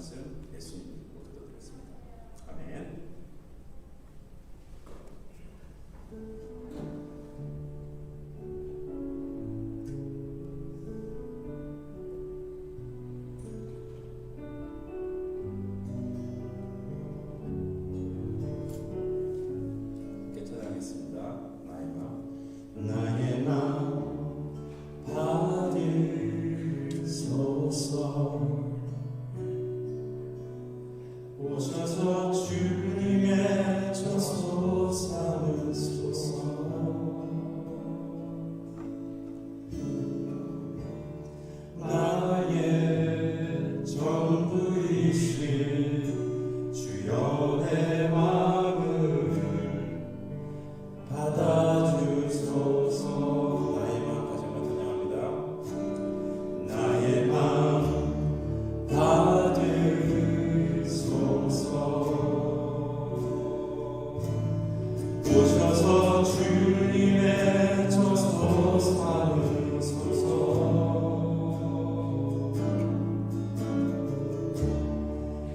말씀 예수님 이름으로 기도드렸습니다. 아멘. 나의 맘 받으소서. 오셔서 주님의 저소 삼으소서. 나의 전부이신 주여 내 마음을 받아주소서. 나의 마음 다시 한번 찬양합니다. 나의 맘 받으소서. 오셔서 주님의 저소 삼으소서.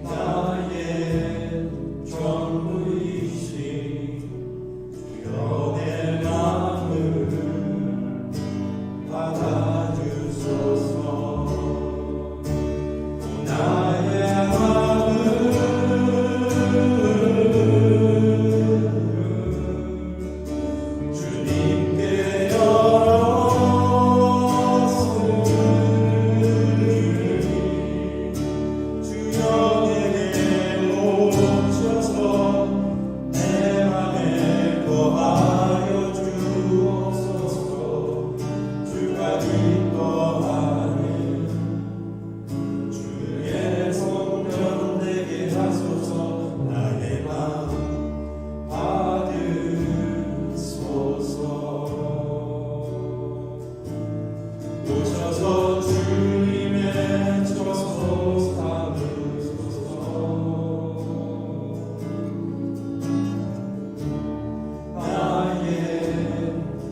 나의 전부이신 주여 내 마음을 받아주소서. 나의 마음을 주님께 열었으니 주여 내게 오셔서 내 맘에 거하여 주옵소서. 주가 기뻐하는 주의 성전 되게 하소서. 나의 맘 받으소서. 오셔서 주님의 저소 삼으소서. 나의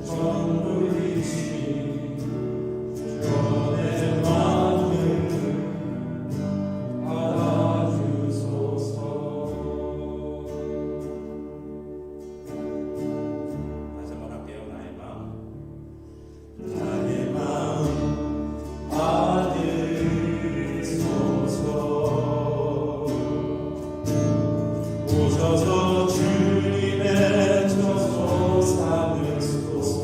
전부이신 주여 내 마음을 받아주소서. 다시 한번 할게요. 나의 마음. 나의 마음 받으소서. 오셔서 주님의 저소 삼으소서.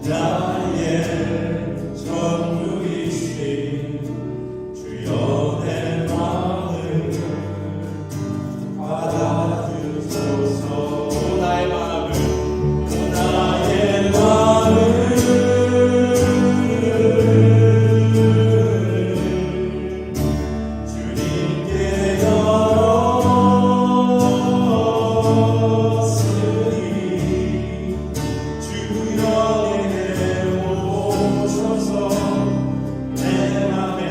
나의 전부이신 주여 내 마음을 받아주소서. 나의 마음을 주님께 열었으니 주여 내게 오셔서 내 맘에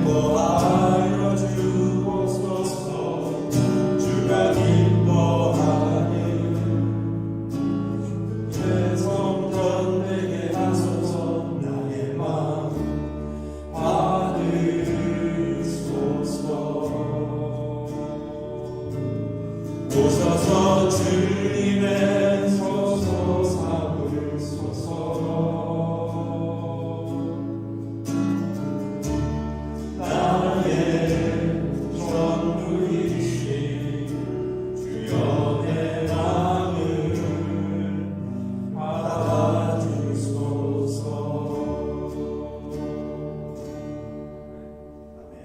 거하여 주옵소서. 주가 기뻐하는 내 성전 되게 하소서. 나의 맘 받으소서. 오셔서 주님의 저소 삼으소서. 나의 전부이신 주여 내 마음을 받아주소서. 아멘.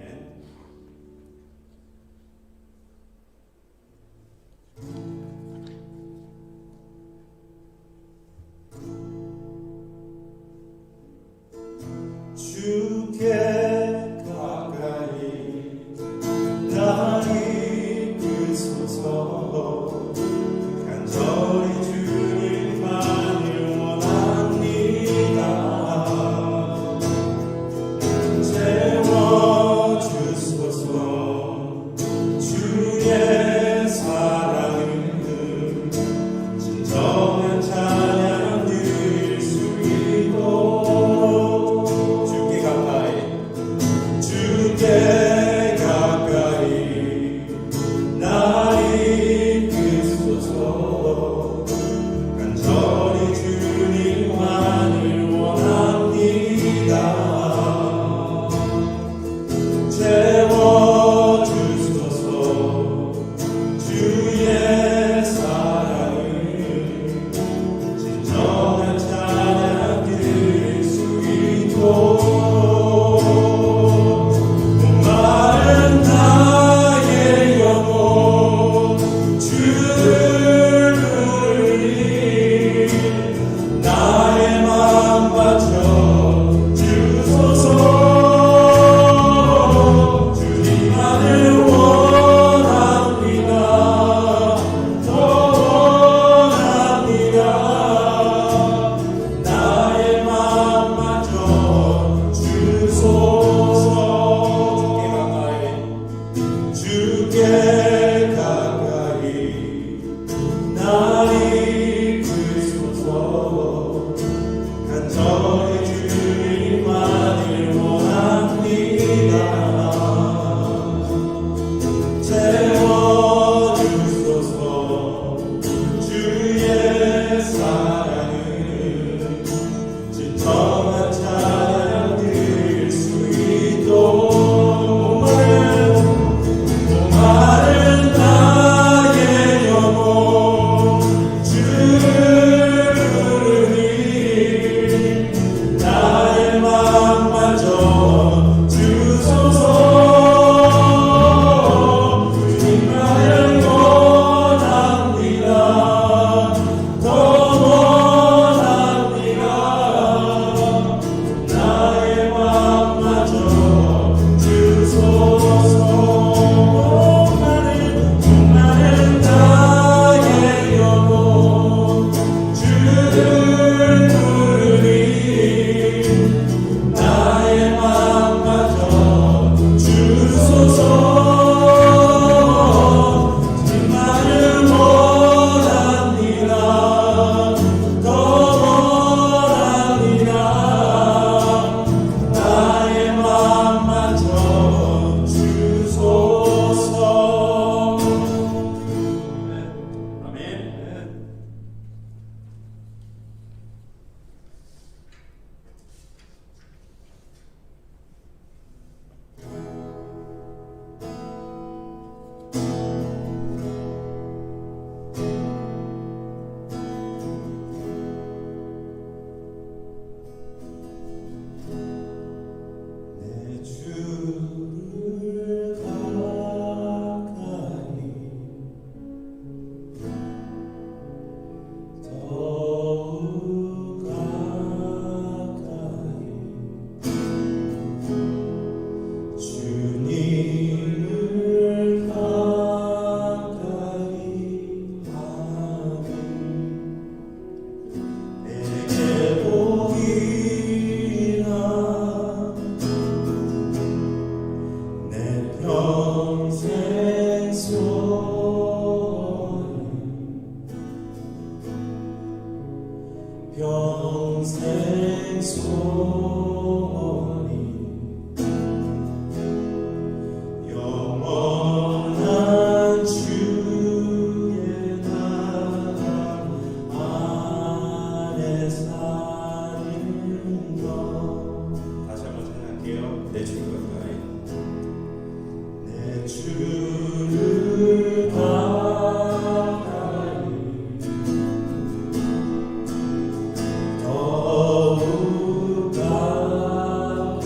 더욱 가까이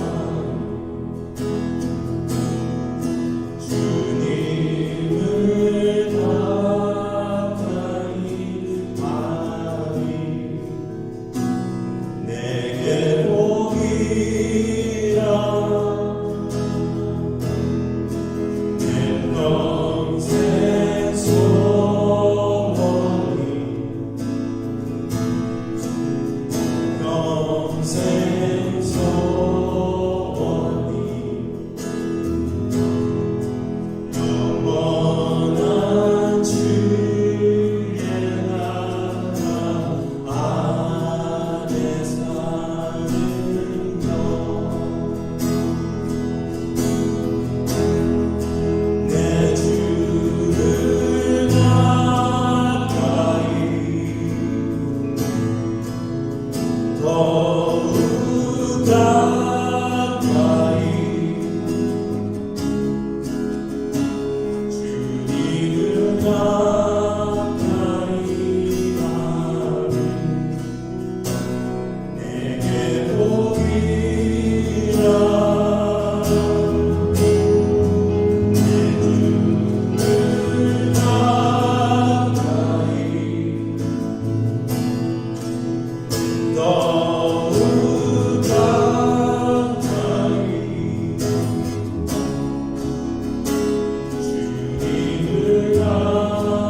주님을 가까이 하리 내게 복이라 내 평생 소원이 평생 소원이 영원한 주의 나라 안에 사는 것 내 주를 가까이 더욱 가까이 주님을 가까이 하리 내게 복이라 내 주를 가까이 더욱 가까이 주님을 가까이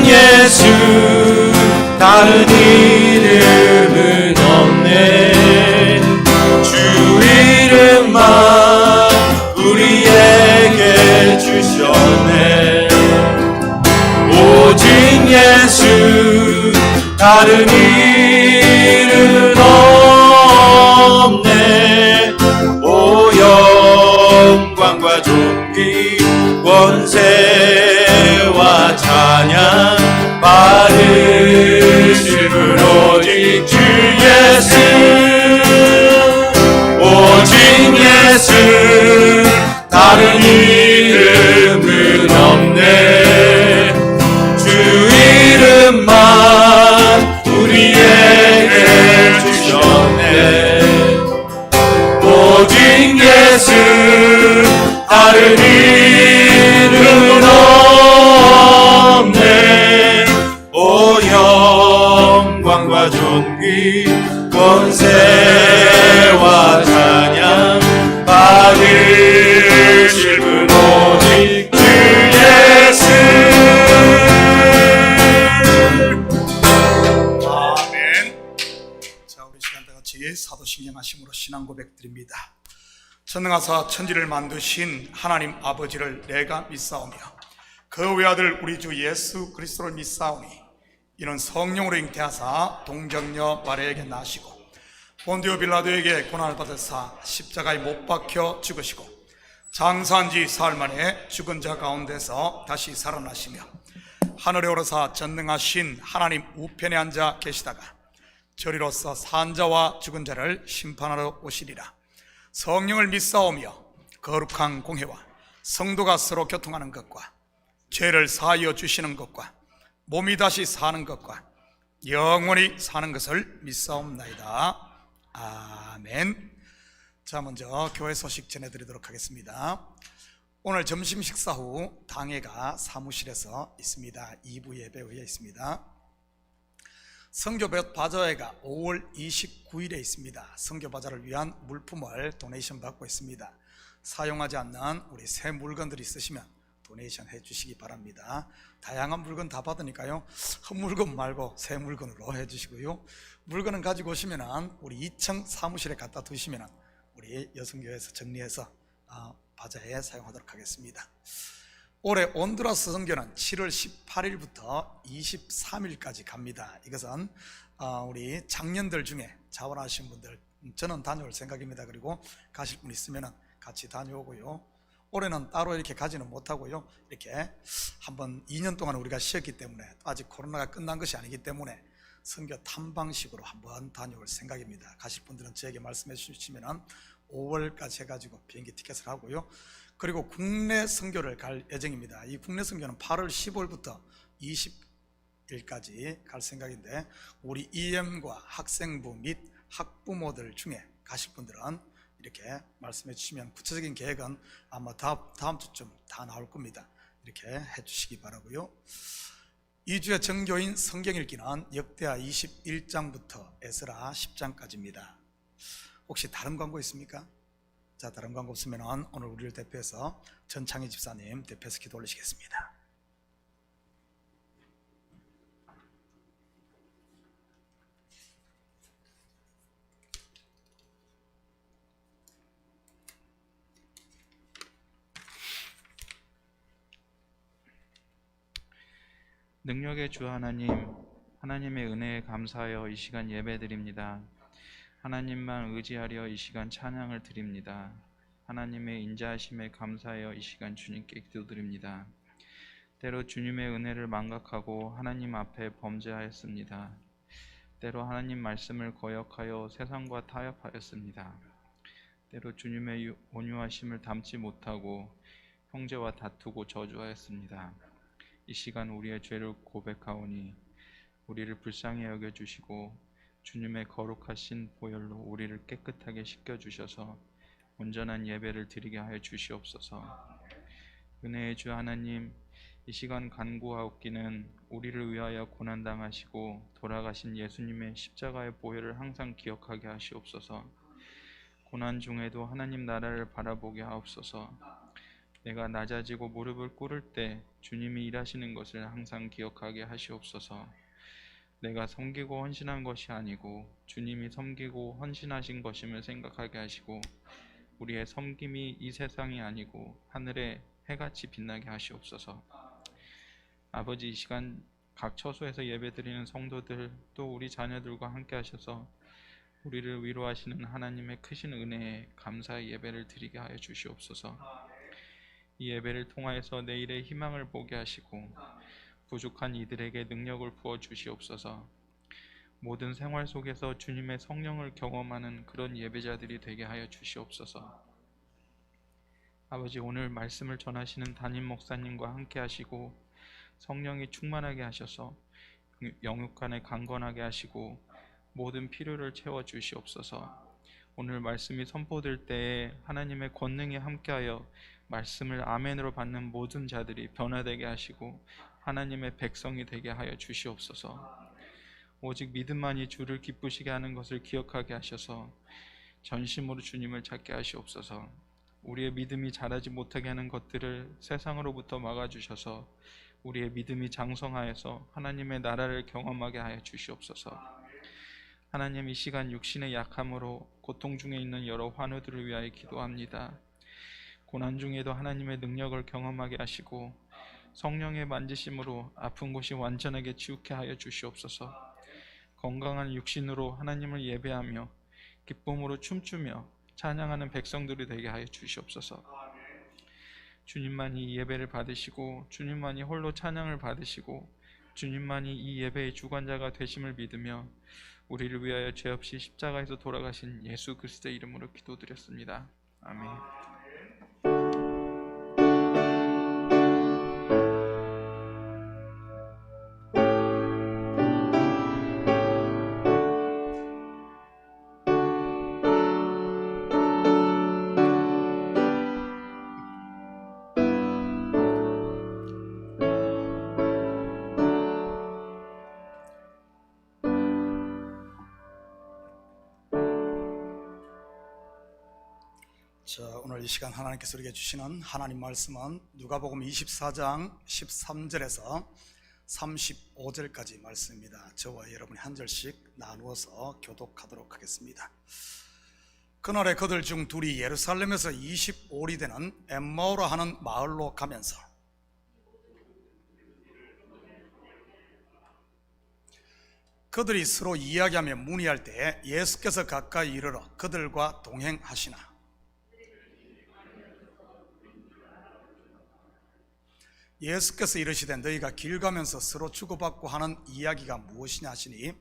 예수 다른 이름은 없네. 주 이름만 우리에게 주셨네. 오직 예수 다른 이름은 없네. 오 영광과 존귀 권세와 찬양 받으실 분 오직 주 예수. 오직 예수 다른 이름은 없네. 주 이름만 우리에게 주셨네. 오직 예수 다른 이름은 없네. 오 영광과 존귀 권세와 찬양 받으실 분 오직 주 예수. 아멘. 자, 우리 시간 다 같이 사도신경 하심으로 신앙 고백드립니다. 전능하사 천지를 만드신 하나님 아버지를 내가 믿사오며 그 외아들 우리 주 예수 그리스도를 믿사오니 이는 성령으로 잉태하사 동정녀 마리아에게 나시고 본디오 빌라도에게 고난을 받으사 십자가에 못 박혀 죽으시고 장사한 지 사흘 만에 죽은 자 가운데서 다시 살아나시며 하늘에 오르사 전능하신 하나님 우편에 앉아 계시다가 저리로서 산 자와 죽은 자를 심판하러 오시리라. 성령을 믿사오며 거룩한 공회와 성도가 서로 교통하는 것과 죄를 사하여 주시는 것과 몸이 다시 사는 것과 영원히 사는 것을 믿사옵나이다. 아멘. 자, 먼저 교회 소식 전해드리도록 하겠습니다. 오늘 점심 식사 후 당회가 사무실에서 있습니다. 2부 예배 후에 있습니다. 선교 바자회가 5월 29일에 있습니다. 선교 바자를 위한 물품을 도네이션 받고 있습니다. 사용하지 않는 우리 새 물건들이 있으시면 도네이션 해주시기 바랍니다. 다양한 물건 다 받으니까요, 헛물건 말고 새 물건으로 해주시고요. 물건은 가지고 오시면 우리 2층 사무실에 갖다 두시면 우리 여성교회에서 정리해서 바자회에 사용하도록 하겠습니다. 올해 온두라스 선교는 7월 18일부터 23일까지 갑니다. 이것은 우리 장년들 중에 자원하신 분들, 저는 다녀올 생각입니다. 그리고 가실 분 있으면 같이 다녀오고요. 올해는 따로 이렇게 가지는 못하고요. 이렇게 한번 2년 동안 우리가 쉬었기 때문에 아직 코로나가 끝난 것이 아니기 때문에 선교 탐방식으로 한번 다녀올 생각입니다. 가실 분들은 저에게 말씀해 주시면 5월까지 해가지고 비행기 티켓을 하고요. 그리고 국내 선교를 갈 예정입니다. 이 국내 선교는 8월 15일부터 20일까지 갈 생각인데, 우리 EM과 학생부 및 학부모들 중에 가실 분들은 이렇게 말씀해 주시면 구체적인 계획은 아마 다음 주쯤 다 나올 겁니다. 이렇게 해 주시기 바라고요. 2주의 정교인 성경 읽기는 역대하 21장부터 에스라 10장까지입니다. 혹시 다른 광고 있습니까? 자, 다른 광고 없으면 오늘 우리를 대표해서 전창희 집사님 대표해서 기도 올리시겠습니다. 능력의 주 하나님, 하나님의 은혜에 감사하여 이 시간 예배드립니다. 하나님만 의지하려 이 시간 찬양을 드립니다. 하나님의 인자하심에 감사하여 이 시간 주님께 기도드립니다. 때로 주님의 은혜를 망각하고 하나님 앞에 범죄하였습니다. 때로 하나님 말씀을 거역하여 세상과 타협하였습니다. 때로 주님의 온유하심을 담지 못하고 형제와 다투고 저주하였습니다. 이 시간 우리의 죄를 고백하오니 우리를 불쌍히 여겨주시고 주님의 거룩하신 보혈로 우리를 깨끗하게 씻겨주셔서 온전한 예배를 드리게 하여 주시옵소서. 은혜의 주 하나님, 이 시간 간구하옵기는 우리를 위하여 고난당하시고 돌아가신 예수님의 십자가의 보혈을 항상 기억하게 하시옵소서. 고난 중에도 하나님 나라를 바라보게 하옵소서. 내가 낮아지고 무릎을 꿇을 때 주님이 일하시는 것을 항상 기억하게 하시옵소서. 내가 섬기고 헌신한 것이 아니고 주님이 섬기고 헌신하신 것임을 생각하게 하시고 우리의 섬김이 이 세상이 아니고 하늘의 해같이 빛나게 하시옵소서. 아버지, 이 시간 각 처소에서 예배드리는 성도들 또 우리 자녀들과 함께 하셔서 우리를 위로하시는 하나님의 크신 은혜에 감사의 예배를 드리게 하여 주시옵소서. 이 예배를 통하여서 내일의 희망을 보게 하시고 부족한 이들에게 능력을 부어 주시옵소서. 모든 생활 속에서 주님의 성령을 경험하는 그런 예배자들이 되게 하여 주시옵소서. 아버지, 오늘 말씀을 전하시는 담임 목사님과 함께 하시고 성령이 충만하게 하셔서 영육간에 강건하게 하시고 모든 필요를 채워 주시옵소서. 오늘 말씀이 선포될 때에 하나님의 권능이 함께하여 말씀을 아멘으로 받는 모든 자들이 변화되게 하시고 하나님의 백성이 되게 하여 주시옵소서. 오직 믿음만이 주를 기쁘시게 하는 것을 기억하게 하셔서 전심으로 주님을 찾게 하시옵소서. 우리의 믿음이 자라지 못하게 하는 것들을 세상으로부터 막아주셔서 우리의 믿음이 장성하여서 하나님의 나라를 경험하게 하여 주시옵소서. 하나님, 이 시간 육신의 약함으로 고통 중에 있는 여러 환우들을 위하여 기도합니다. 고난 중에도 하나님의 능력을 경험하게 하시고 성령의 만지심으로 아픈 곳이 완전하게 치유케 하여 주시옵소서. 건강한 육신으로 하나님을 예배하며 기쁨으로 춤추며 찬양하는 백성들이 되게 하여 주시옵소서. 주님만이 이 예배를 받으시고 주님만이 홀로 찬양을 받으시고 주님만이 이 예배의 주관자가 되심을 믿으며 우리를 위하여 죄 없이 십자가에서 돌아가신 예수 그리스도의 이름으로 기도드렸습니다. 아멘. 자, 오늘 이 시간 하나님께서 우리에게 주시는 하나님 말씀은 누가복음 24장 13절에서 35절까지 말씀입니다. 저와 여러분이 한 절씩 나누어서 교독하도록 하겠습니다. 그날에 그들 중 둘이 예루살렘에서 25리 되는 엠마오라 하는 마을로 가면서 그들이 서로 이야기하며 문의할 때 예수께서 가까이 이르러 그들과 동행하시나 예수께서 이르시되 너희가 길 가면서 서로 주고받고 하는 이야기가 무엇이냐 하시니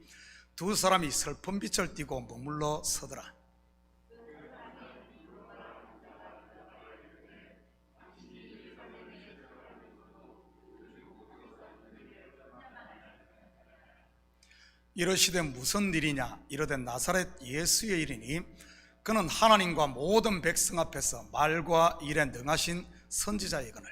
두 사람이 슬픈 빛을 띠고 머물러 서더라. 이르시되 무슨 일이냐 이르되 나사렛 예수의 일이니 그는 하나님과 모든 백성 앞에서 말과 일에 능하신 선지자이거늘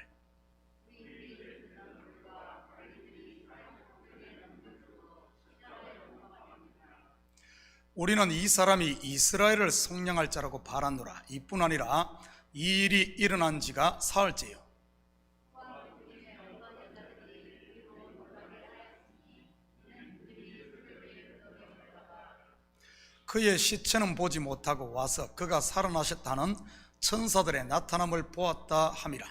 우리는 이 사람이 이스라엘을 속량할 자라고 바라노라. 이뿐 아니라 이 일이 일어난 지가 사흘째요. 그의 시체는 보지 못하고 와서 그가 살아나셨다는 천사들의 나타남을 보았다 함이라.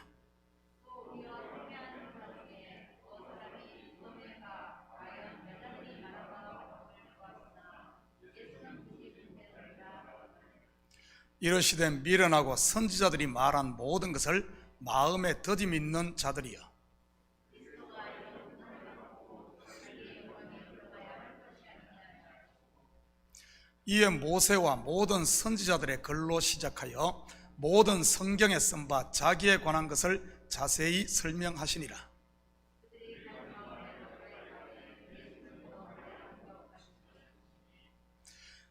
이르시되 미련하고 선지자들이 말한 모든 것을 마음에 더디 믿는 자들이여 이에 모세와 모든 선지자들의 글로 시작하여 모든 성경에 쓴 바 자기에 관한 것을 자세히 설명하시니라.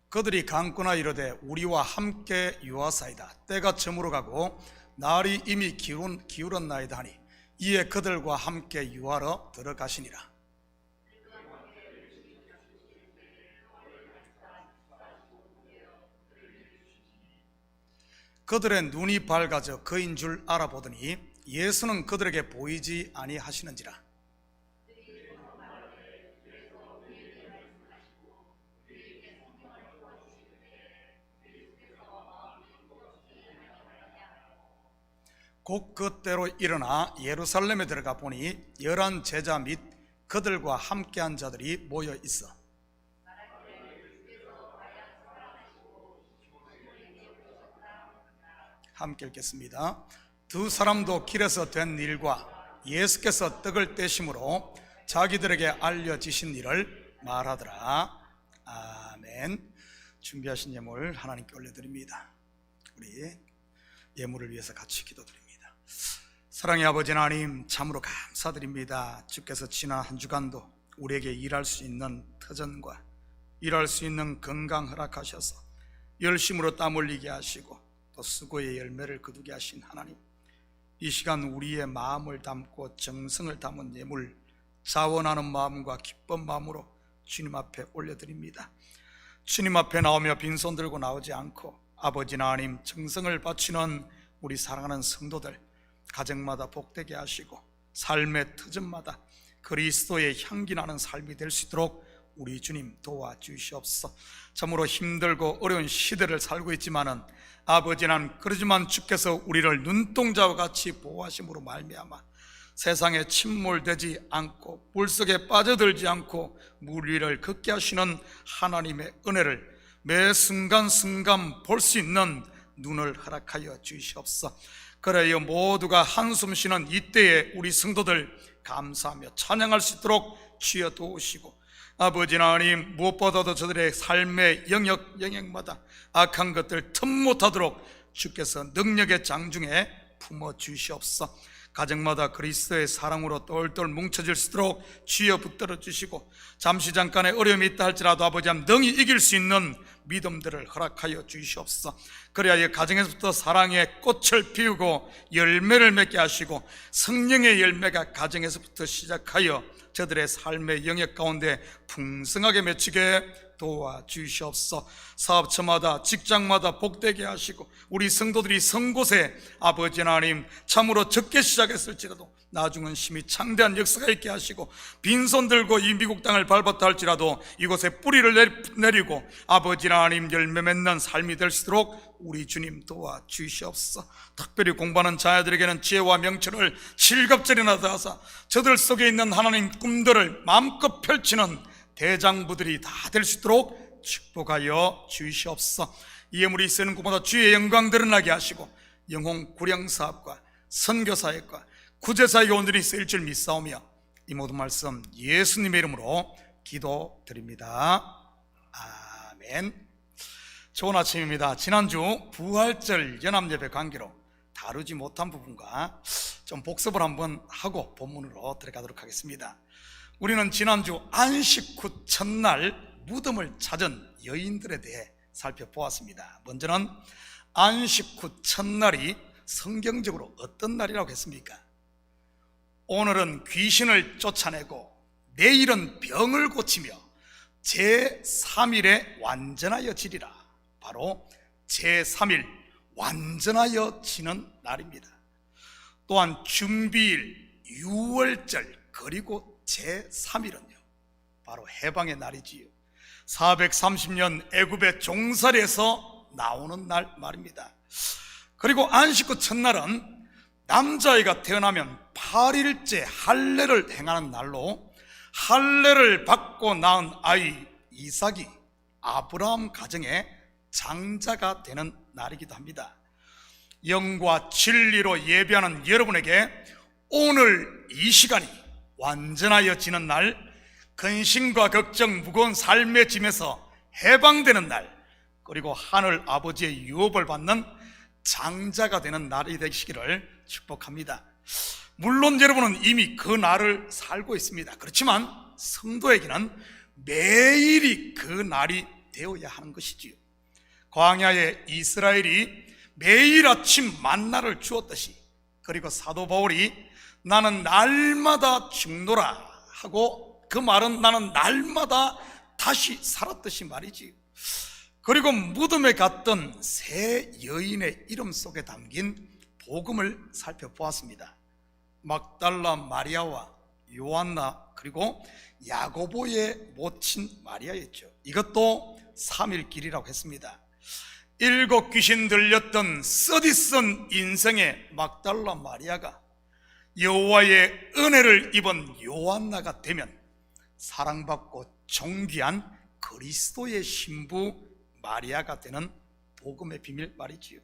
그들이 강구나 이르되 우리와 함께 유하사이다. 때가 저물어 가고 날이 이미 기울었나이다 하니 이에 그들과 함께 유하러 들어가시니라. 그들의 눈이 밝아져 그인 줄 알아보더니 예수는 그들에게 보이지 아니하시는지라. 곧 그때로 일어나 예루살렘에 들어가 보니 11 제자 및 그들과 함께한 자들이 모여 있어 함께 읽겠습니다. 두 사람도 길에서 된 일과 예수께서 떡을 떼심으로 자기들에게 알려지신 일을 말하더라. 아멘. 준비하신 예물 하나님께 올려드립니다. 우리 예물을 위해서 같이 기도드립니다. 사랑의 아버지 하나님, 참으로 감사드립니다. 주께서 지난 한 주간도 우리에게 일할 수 있는 터전과 일할 수 있는 건강 허락하셔서 열심으로 땀 흘리게 하시고 또 수고의 열매를 거두게 하신 하나님, 이 시간 우리의 마음을 담고 정성을 담은 예물, 자원하는 마음과 기쁜 마음으로 주님 앞에 올려드립니다. 주님 앞에 나오며 빈손 들고 나오지 않고 아버지 하나님, 정성을 바치는 우리 사랑하는 성도들 가정마다 복되게 하시고 삶의 터전마다 그리스도의 향기 나는 삶이 될 수 있도록 우리 주님 도와주시옵소서. 참으로 힘들고 어려운 시대를 살고 있지만은 아버지 난 그러지만 주께서 우리를 눈동자와 같이 보호하심으로 말미암아 세상에 침몰되지 않고 물속에 빠져들지 않고 물 위를 걷게 하시는 하나님의 은혜를 매 순간순간 볼 수 있는 눈을 허락하여 주시옵소서. 그래요, 모두가 한숨 쉬는 이때에 우리 성도들 감사하며 찬양할 수 있도록 주여 도우시고 아버지 하나님, 무엇보다도 저들의 삶의 영역마다 악한 것들 틈 못하도록 주께서 능력의 장중에 품어주시옵소서. 가정마다 그리스도의 사랑으로 똘똘 뭉쳐질 수 있도록 주여 붙들어 주시고 잠시 잠깐의 어려움이 있다 할지라도 아버지 하나님 능히 이길 수 있는 믿음들을 허락하여 주시옵소서. 그래야 이 가정에서부터 사랑의 꽃을 피우고 열매를 맺게 하시고 성령의 열매가 가정에서부터 시작하여 저들의 삶의 영역 가운데 풍성하게 맺히게 도와주시옵소서. 사업처마다 직장마다 복되게 하시고 우리 성도들이 선 곳에 아버지 하나님 참으로 적게 시작했을지라도 나중은 심히 창대한 역사가 있게 하시고 빈손 들고 이 미국 땅을 밟았다 할지라도 이곳에 뿌리를 내리고 아버지 하나님 열매 맺는 삶이 될 수 있도록 우리 주님 도와주시옵소서. 특별히 공부하는 자녀들에게는 지혜와 명철을 실갑절이나 더하사 저들 속에 있는 하나님 꿈들을 마음껏 펼치는 대장부들이 다 될 수 있도록 축복하여 주시옵소서. 예물이 쓰는 것보다 주의 영광 드러나게 하시고 영혼 구령 사업과 선교 사역과 구제 사역에 온전히 쓰일 줄 믿사오며 이 모든 말씀 예수님의 이름으로 기도드립니다. 아멘. 좋은 아침입니다. 지난주 부활절 연합예배 관계로 다루지 못한 부분과 좀 복습을 한번 하고 본문으로 들어가도록 하겠습니다. 우리는 지난주 안식 후 첫날 무덤을 찾은 여인들에 대해 살펴보았습니다. 먼저는 안식 후 첫날이 성경적으로 어떤 날이라고 했습니까? 오늘은 귀신을 쫓아내고 내일은 병을 고치며 제3일에 완전하여 지리라. 바로 제3일 완전하여 지는 날입니다. 또한 준비일, 유월절, 그리고 제3일은요 바로 해방의 날이지요. 430년 애굽의 종살이에서 나오는 날 말입니다. 그리고 안식 후 첫날은 남자아이가 태어나면 8일째 할례를 행하는 날로 할례를 받고 낳은 아이 이삭이 아브라함 가정의 장자가 되는 날이기도 합니다. 영과 진리로 예배하는 여러분에게 오늘 이 시간이 완전하여 지는 날, 근심과 걱정, 무거운 삶의 짐에서 해방되는 날, 그리고 하늘 아버지의 유업을 받는 장자가 되는 날이 되시기를 축복합니다. 물론 여러분은 이미 그 날을 살고 있습니다. 그렇지만 성도에게는 매일이 그 날이 되어야 하는 것이지요. 광야의 이스라엘이 매일 아침 만나를 주었듯이, 그리고 사도 바울이 나는 날마다 죽노라 하고 그 말은 나는 날마다 다시 살았듯이 말이지. 그리고 무덤에 갔던 세 여인의 이름 속에 담긴 복음을 살펴보았습니다. 막달라 마리아와 요한나, 그리고 야고보의 모친 마리아였죠. 이것도 3일 길이라고 했습니다. 7 귀신 들렸던 쓰디쓴 인생의 막달라 마리아가 여호와의 은혜를 입은 요한나가 되면 사랑받고 존귀한 그리스도의 신부 마리아가 되는 복음의 비밀 말이지요.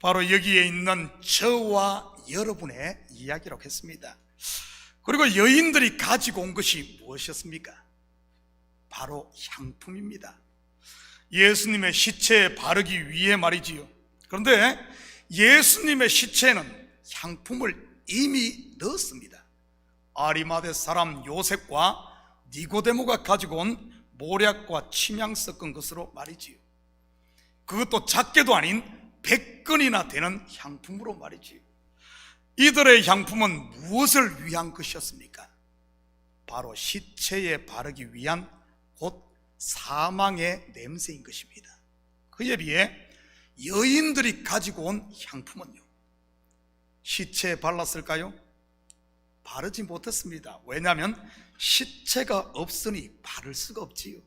바로 여기에 있는 저와 여러분의 이야기라고 했습니다. 그리고 여인들이 가지고 온 것이 무엇이었습니까? 바로 향품입니다. 예수님의 시체에 바르기 위해 말이지요. 그런데 예수님의 시체에는 향품을 이미 넣었습니다. 아리마대 사람 요셉과 니고데모가 가지고 온 모략과 침향 섞은 것으로 말이지요. 그것도 작게도 아닌 100건이나 되는 향품으로 말이지요. 이들의 향품은 무엇을 위한 것이었습니까? 바로 시체에 바르기 위한 곧 사망의 냄새인 것입니다. 그에 비해 여인들이 가지고 온 향품은요, 시체에 발랐을까요? 바르지 못했습니다. 왜냐하면 시체가 없으니 바를 수가 없지요.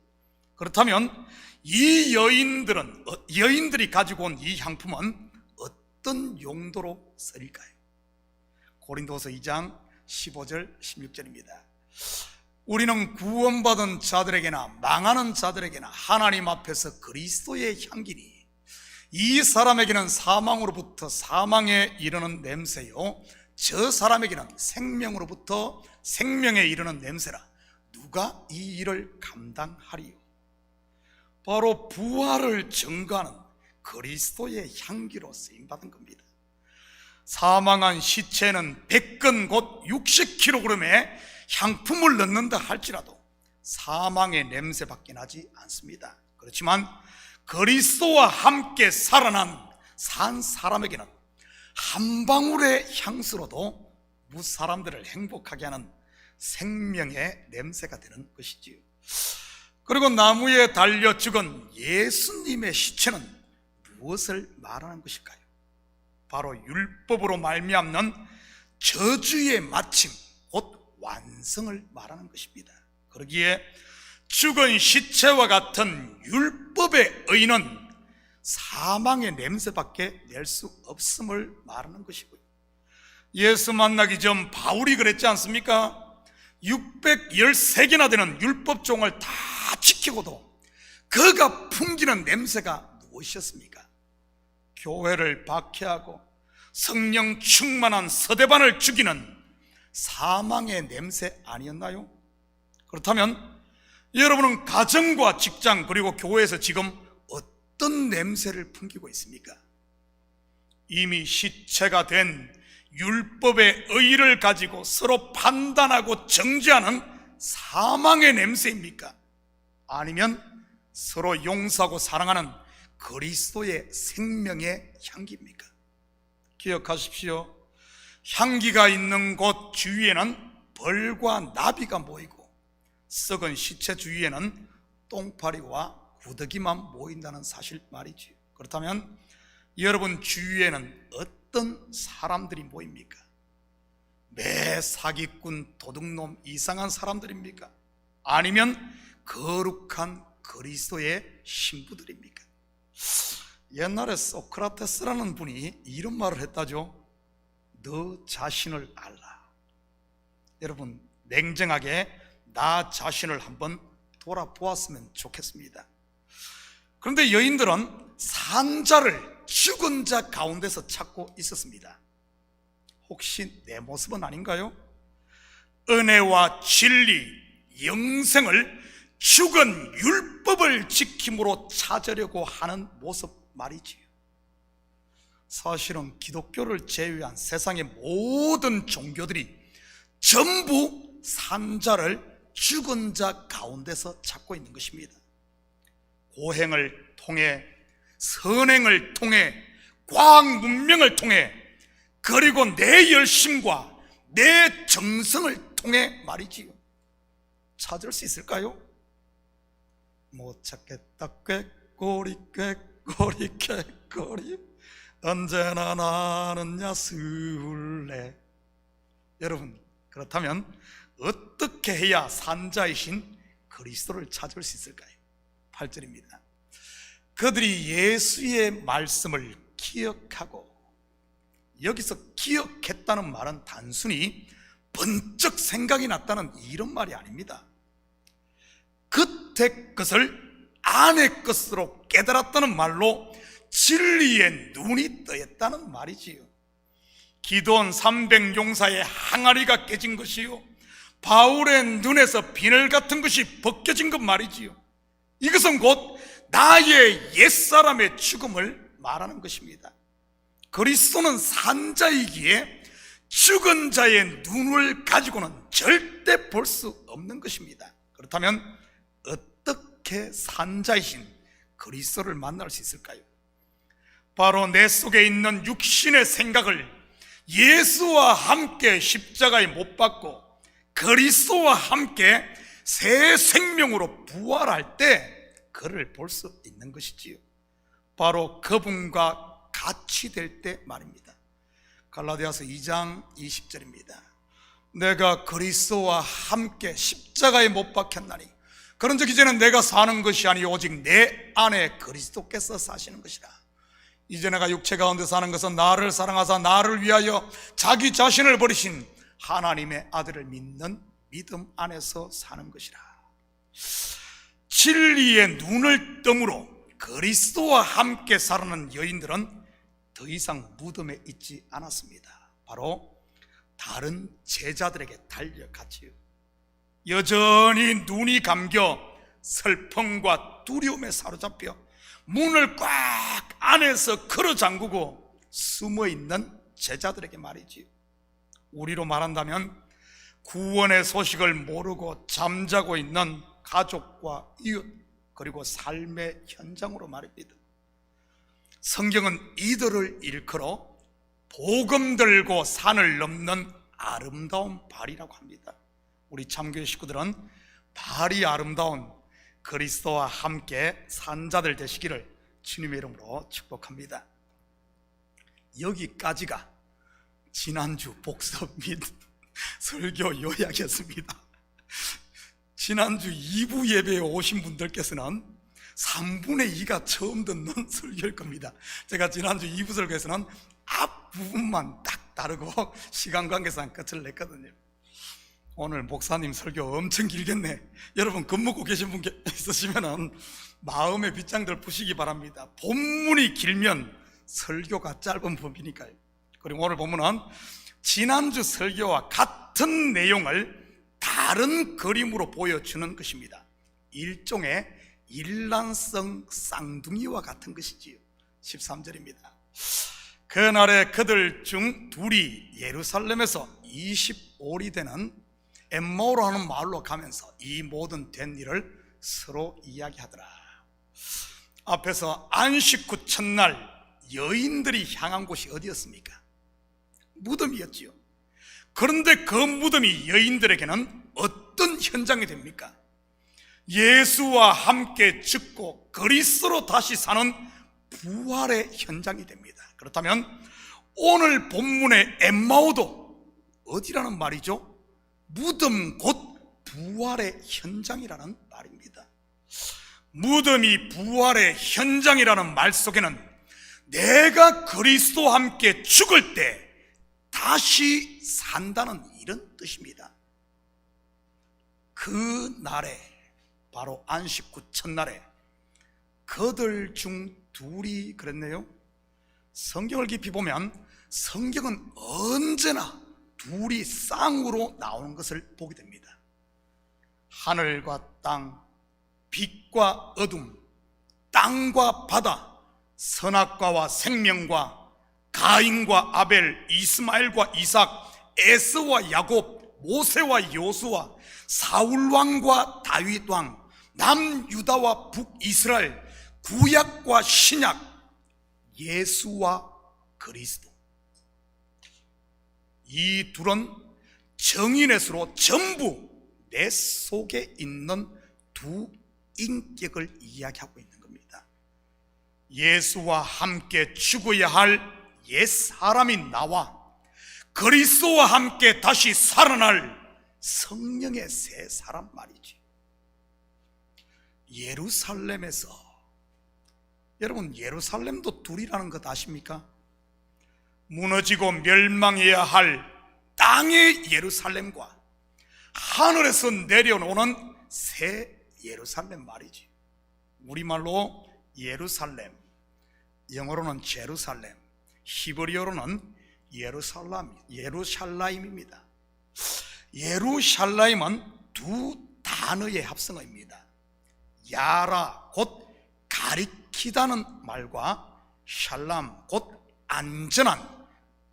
그렇다면 이 여인들이 가지고 온 이 향품은 어떤 용도로 쓰일까요? 고린도서 2장 15절 16절입니다. 우리는 구원받은 자들에게나 망하는 자들에게나 하나님 앞에서 그리스도의 향기니 이 사람에게는 사망으로부터 사망에 이르는 냄새요 저 사람에게는 생명으로부터 생명에 이르는 냄새라. 누가 이 일을 감당하리요? 바로 부활을 증거하는 그리스도의 향기로 쓰임받은 겁니다. 사망한 시체는 100건 곧 60kg의 향품을 넣는다 할지라도 사망의 냄새밖에 나지 않습니다. 그렇지만 그리스도와 함께 살아난 산 사람에게는 한 방울의 향수로도 무사람들을 행복하게 하는 생명의 냄새가 되는 것이지요. 그리고 나무에 달려 죽은 예수님의 시체는 무엇을 말하는 것일까요? 바로 율법으로 말미암는 저주의 마침 곧 완성을 말하는 것입니다. 그러기에 죽은 시체와 같은 율법의 의는 사망의 냄새밖에 낼 수 없음을 말하는 것이고요. 예수 만나기 전 바울이 그랬지 않습니까? 613개나 되는 율법종을 다 지키고도 그가 풍기는 냄새가 무엇이었습니까? 교회를 박해하고 성령 충만한 서대반을 죽이는 사망의 냄새 아니었나요? 그렇다면 여러분은 가정과 직장 그리고 교회에서 지금 어떤 냄새를 풍기고 있습니까? 이미 시체가 된 율법의 의의를 가지고 서로 판단하고 정죄하는 사망의 냄새입니까? 아니면 서로 용서하고 사랑하는 그리스도의 생명의 향기입니까? 기억하십시오. 향기가 있는 곳 주위에는 벌과 나비가 모이고 썩은 시체 주위에는 똥파리와 구더기만 모인다는 사실 말이지요. 그렇다면 여러분 주위에는 어떤 사람들이 모입니까? 매 사기꾼, 도둑놈, 이상한 사람들입니까? 아니면 거룩한 그리스도의 신부들입니까? 옛날에 소크라테스라는 분이 이런 말을 했다죠. 너 자신을 알라. 여러분 냉정하게 나 자신을 한번 돌아보았으면 좋겠습니다. 그런데 여인들은 산자를 죽은 자 가운데서 찾고 있었습니다. 혹시 내 모습은 아닌가요? 은혜와 진리, 영생을 죽은 율법을 지킴으로 찾으려고 하는 모습 말이지요. 사실은 기독교를 제외한 세상의 모든 종교들이 전부 산자를 죽은 자 가운데서 찾고 있는 것입니다. 고행을 통해, 선행을 통해, 과학 문명을 통해, 그리고 내 열심과 내 정성을 통해 말이지요. 찾을 수 있을까요? 못 찾겠다. 꾀꼬리 꾀꼬리 꾀꼬리 언제나 나는 야술래. 여러분 그렇다면 어떻게 해야 산자이신 그리스도를 찾을 수 있을까요? 8절입니다. 그들이 예수의 말씀을 기억하고, 여기서 기억했다는 말은 단순히 번쩍 생각이 났다는 이런 말이 아닙니다. 그때 것을 안의 것으로 깨달았다는 말로 진리의 눈이 뜨였다는 말이지요. 기도원 300용사의 항아리가 깨진 것이요, 바울의 눈에서 비늘 같은 것이 벗겨진 것 말이지요. 이것은 곧 나의 옛사람의 죽음을 말하는 것입니다. 그리스도는 산자이기에 죽은 자의 눈을 가지고는 절대 볼 수 없는 것입니다. 그렇다면 어떻게 산자이신 그리스도를 만날 수 있을까요? 바로 내 속에 있는 육신의 생각을 예수와 함께 십자가에 못 박고 그리스도와 함께 새 생명으로 부활할 때 그를 볼 수 있는 것이지요. 바로 그분과 같이 될 때 말입니다. 갈라디아서 2장 20절입니다. 내가 그리스도와 함께 십자가에 못 박혔나니 그런즉 이제는 내가 사는 것이 아니 오직 내 안에 그리스도께서 사시는 것이라. 이제 내가 육체 가운데 사는 것은 나를 사랑하사 나를 위하여 자기 자신을 버리신 하나님의 아들을 믿는 믿음 안에서 사는 것이라. 진리의 눈을 뜸으로 그리스도와 함께 살아가는 여인들은 더 이상 무덤에 있지 않았습니다. 바로 다른 제자들에게 달려갔지요. 여전히 눈이 감겨 슬픔과 두려움에 사로잡혀 문을 꽉 안에서 걸어 잠그고 숨어있는 제자들에게 말이지요. 우리로 말한다면 구원의 소식을 모르고 잠자고 있는 가족과 이웃, 그리고 삶의 현장으로 말입니다. 성경은 이들을 일컬어 복음 들고 산을 넘는 아름다운 발이라고 합니다. 우리 참교회 식구들은 발이 아름다운 그리스도와 함께 산자들 되시기를 주님의 이름으로 축복합니다. 여기까지가 지난주 복습 및 설교 요약이었습니다. 지난주 2부 예배에 오신 분들께서는 3분의 2가 처음 듣는 설교일 겁니다. 제가 지난주 2부 설교에서는 앞부분만 딱 다르고 시간 관계상 끝을 냈거든요. 오늘 목사님 설교 엄청 길겠네. 여러분 겁먹고 계신 분 있으시면 마음의 빗장들 푸시기 바랍니다. 본문이 길면 설교가 짧은 법이니까요. 그리고 오늘 본문은 지난주 설교와 같은 내용을 다른 그림으로 보여주는 것입니다. 일종의 일란성 쌍둥이와 같은 것이지요. 13절입니다. 그날에 그들 중 둘이 예루살렘에서 25리 되는 엠마오로 하는 마을로 가면서 이 모든 된 일을 서로 이야기하더라. 앞에서 안식 후 첫날 여인들이 향한 곳이 어디였습니까? 무덤이었지요. 그런데 그 무덤이 여인들에게는 어떤 현장이 됩니까? 예수와 함께 죽고 그리스도로 다시 사는 부활의 현장이 됩니다. 그렇다면 오늘 본문의 엠마오도 어디라는 말이죠? 무덤 곧 부활의 현장이라는 말입니다. 무덤이 부활의 현장이라는 말 속에는 내가 그리스도와 함께 죽을 때 다시 산다는 이런 뜻입니다. 그 날에, 바로 안식 후 첫날에 그들 중 둘이 그랬네요. 성경을 깊이 보면 성경은 언제나 둘이 쌍으로 나오는 것을 보게 됩니다. 하늘과 땅, 빛과 어둠, 땅과 바다, 선악과와 생명과, 가인과 아벨, 이스마엘과 이삭, 에서와 야곱, 모세와 요수아, 사울왕과 다윗왕, 남유다와 북이스라엘, 구약과 신약, 예수와 그리스도. 이 둘은 정인의 수로 전부 내 속에 있는 두 인격을 이야기하고 있는 겁니다. 예수와 함께 죽어야 할 옛 사람이 나와 그리스도와 함께 다시 살아날 성령의 새 사람 말이지. 예루살렘에서, 여러분 예루살렘도 둘이라는 것 아십니까? 무너지고 멸망해야 할 땅의 예루살렘과 하늘에서 내려오는 새 예루살렘 말이지. 우리말로 예루살렘, 영어로는 제루살렘, 히브리어로는 예루샬라임입니다. 예루샬라임은 두 단어의 합성어입니다. 야라 곧 가리키다는 말과 샬람 곧 안전한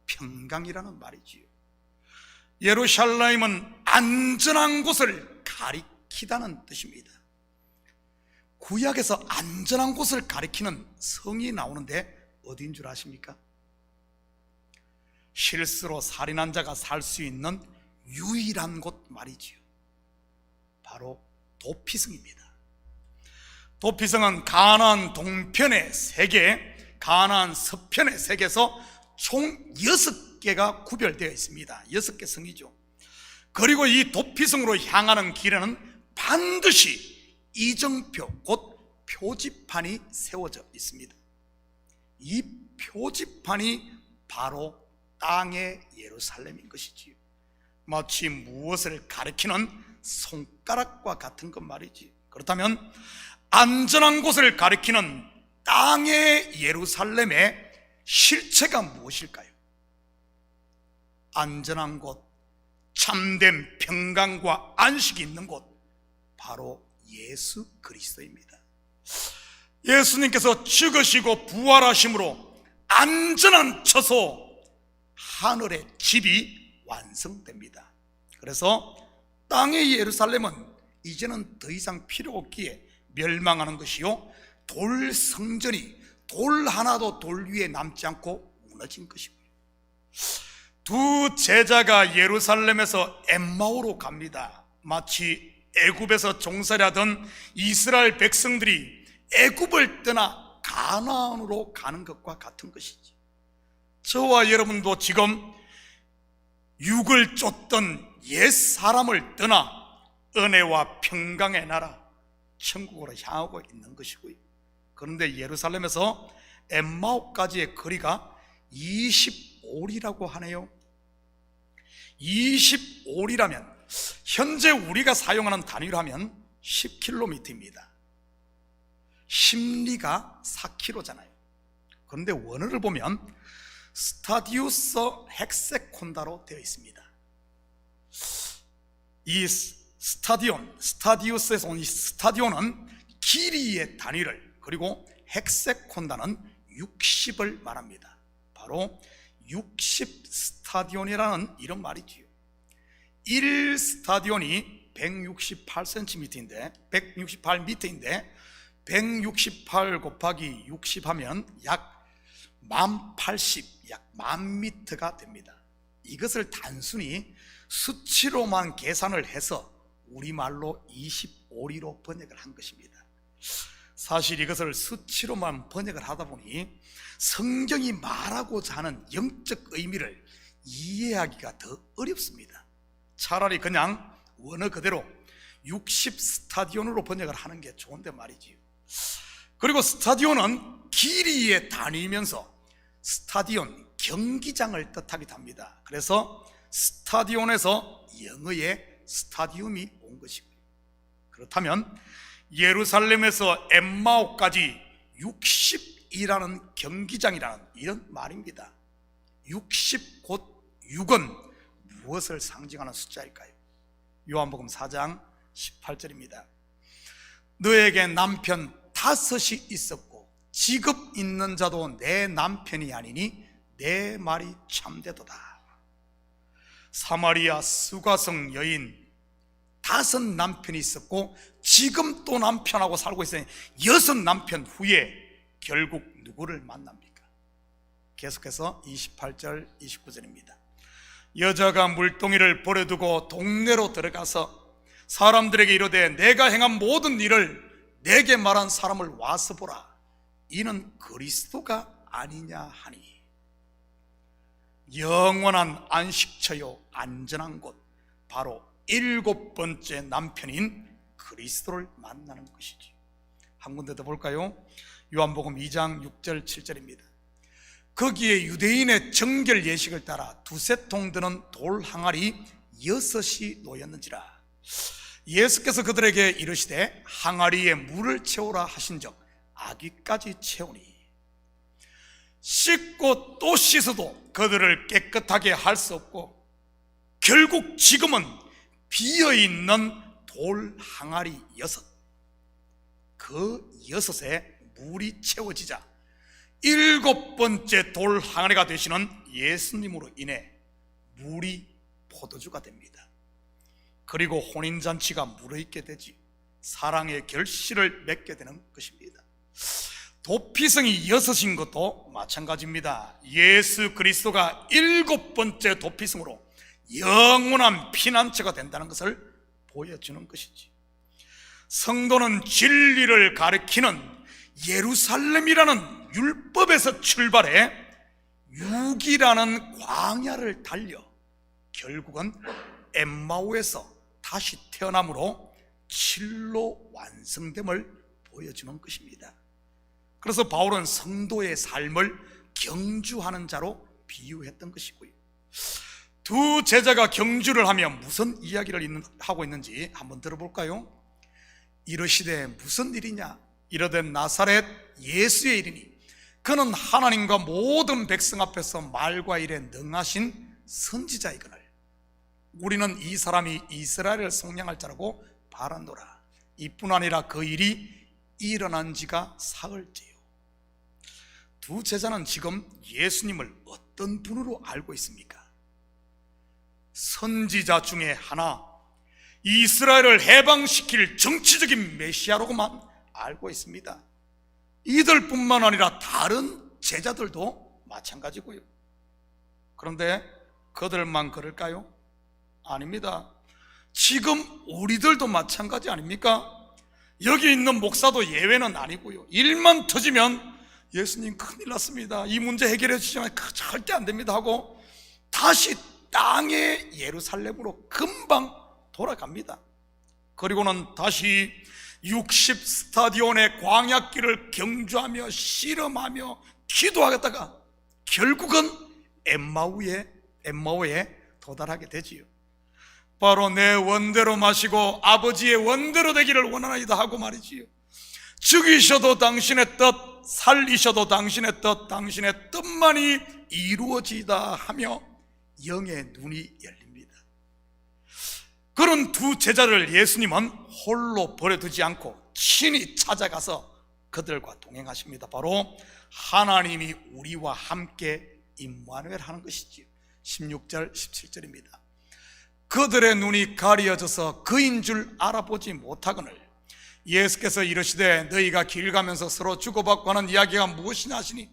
평강이라는 말이지요. 예루샬라임은 안전한 곳을 가리키다는 뜻입니다. 구약에서 안전한 곳을 가리키는 성이 나오는데 어디인 줄 아십니까? 실수로 살인한 자가 살 수 있는 유일한 곳 말이지요. 바로 도피성입니다. 도피성은 가나안 동편의 3개, 가나안 서편의 3개에서 총 6개가 구별되어 있습니다. 6개 성이죠. 그리고 이 도피성으로 향하는 길에는 반드시 이정표, 곧 표지판이 세워져 있습니다. 이 표지판이 바로 땅의 예루살렘인 것이지요. 마치 무엇을 가리키는 손가락과 같은 것 말이지. 그렇다면 안전한 곳을 가리키는 땅의 예루살렘의 실체가 무엇일까요? 안전한 곳, 참된 평강과 안식이 있는 곳, 바로 예수 그리스도입니다. 예수님께서 죽으시고 부활하심으로 안전한 처소, 하늘의 집이 완성됩니다. 그래서 땅의 예루살렘은 이제는 더 이상 필요 없기에 멸망하는 것이요, 돌 성전이 돌 하나도 돌 위에 남지 않고 무너진 것이고요. 두 제자가 예루살렘에서 엠마오로 갑니다. 마치 애굽에서 종살이 하던 이스라엘 백성들이 애굽을 떠나 가나안으로 가는 것과 같은 것이지. 저와 여러분도 지금 육을 쫓던 옛 사람을 떠나 은혜와 평강의 나라 천국으로 향하고 있는 것이고요. 그런데 예루살렘에서 엠마오까지의 거리가 25리라고 하네요. 25리라면 현재 우리가 사용하는 단위로 하면 10km입니다. 심리가 4km잖아요. 그런데 원어를 보면 스타디우스 헥세콘다로 되어 있습니다. 이 스타디우스에서 온 이 스타디오는 길이의 단위를, 그리고 헥세콘다는 60을 말합니다. 바로 60 스타디온이라는 이런 말이지요. 1 스타디온이 168cm인데 168 곱하기 60 하면 약 1080, 약 1000m가 됩니다. 이것을 단순히 수치로만 계산을 해서 우리말로 25리로 번역을 한 것입니다. 사실 이것을 수치로만 번역을 하다 보니 성경이 말하고자 하는 영적 의미를 이해하기가 더 어렵습니다. 차라리 그냥 원어 그대로 60 스타디온으로 번역을 하는 게 좋은데 말이지요. 그리고 스타디온은 길이의 단위이면서 스타디온, 경기장을 뜻하기도 합니다. 그래서 스타디온에서 영어의 스타디움이 온 것이고요. 그렇다면 예루살렘에서 엠마오까지 60이라는 경기장이라는 이런 말입니다. 60 곧 6은 무엇을 상징하는 숫자일까요? 요한복음 4장 18절입니다. 너에게 남편 5이 있었고 직업 있는 자도 내 남편이 아니니 내 말이 참되도다. 사마리아 수가성 여인 5 남편이 있었고 지금 또 남편하고 살고 있으니 6 남편 후에 결국 누구를 만납니까? 계속해서 28절 29절입니다. 여자가 물동이를 버려두고 동네로 들어가서 사람들에게 이르되 내가 행한 모든 일을 내게 말한 사람을 와서 보라. 이는 그리스도가 아니냐 하니. 영원한 안식처요 안전한 곳, 바로 7번째 남편인 그리스도를 만나는 것이지. 한 군데 더 볼까요? 요한복음 2장 6절 7절입니다. 거기에 유대인의 정결 예식을 따라 2통 드는 돌 항아리 6이 놓였는지라. 예수께서 그들에게 이르시되 항아리에 물을 채우라 하신즉 아기까지 채우니 씻고 또 씻어도 그들을 깨끗하게 할 수 없고 결국 지금은 비어있는 돌 항아리 6, 그 6에 물이 채워지자 7번째 돌 항아리가 되시는 예수님으로 인해 물이 포도주가 됩니다. 그리고 혼인잔치가 무르익게 되지 사랑의 결실을 맺게 되는 것입니다. 도피성이 6인 것도 마찬가지입니다. 예수 그리스도가 7번째 도피성으로 영원한 피난처가 된다는 것을 보여주는 것이지. 성도는 진리를 가리키는 예루살렘이라는 율법에서 출발해 6이라는 광야를 달려 결국은 엠마오에서 다시 태어남으로 7로 완성됨을 보여주는 것입니다. 그래서 바울은 성도의 삶을 경주하는 자로 비유했던 것이고요. 두 제자가 경주를 하며 무슨 이야기를 하고 있는지 한번 들어볼까요? 이르시되 무슨 일이냐? 이르되 나사렛 예수의 일이니 그는 하나님과 모든 백성 앞에서 말과 일에 능하신 선지자이거늘 우리는 이 사람이 이스라엘을 속량할 자라고 바라노라. 이뿐 아니라 그 일이 일어난 지가 사흘째요. 두 제자는 지금 예수님을 어떤 분으로 알고 있습니까? 선지자 중에 하나, 이스라엘을 해방시킬 정치적인 메시아로만 알고 있습니다. 이들뿐만 아니라 다른 제자들도 마찬가지고요. 그런데 그들만 그럴까요? 아닙니다. 지금 우리들도 마찬가지 아닙니까? 여기 있는 목사도 예외는 아니고요. 일만 터지면 예수님 큰일 났습니다, 이 문제 해결해 주시면 절대 안 됩니다 하고 다시 땅의 예루살렘으로 금방 돌아갑니다. 그리고는 다시 60 스타디온의 광야길을 경주하며 씨름하며 기도하겠다가 결국은 엠마오에 도달하게 되지요. 바로 내 원대로 마시고 아버지의 원대로 되기를 원하나이다 하고 말이지요. 죽이셔도 당신의 뜻, 살리셔도 당신의 뜻, 당신의 뜻만이 이루어지다 하며 영의 눈이 열립니다. 그런 두 제자를 예수님은 홀로 버려두지 않고 친히 찾아가서 그들과 동행하십니다. 바로 하나님이 우리와 함께 임마누엘 하는 것이지요. 16절 17절입니다. 그들의 눈이 가려져서 그인 줄 알아보지 못하거늘 예수께서 이르시되 너희가 길 가면서 서로 주고받고 하는 이야기가 무엇이냐 하시니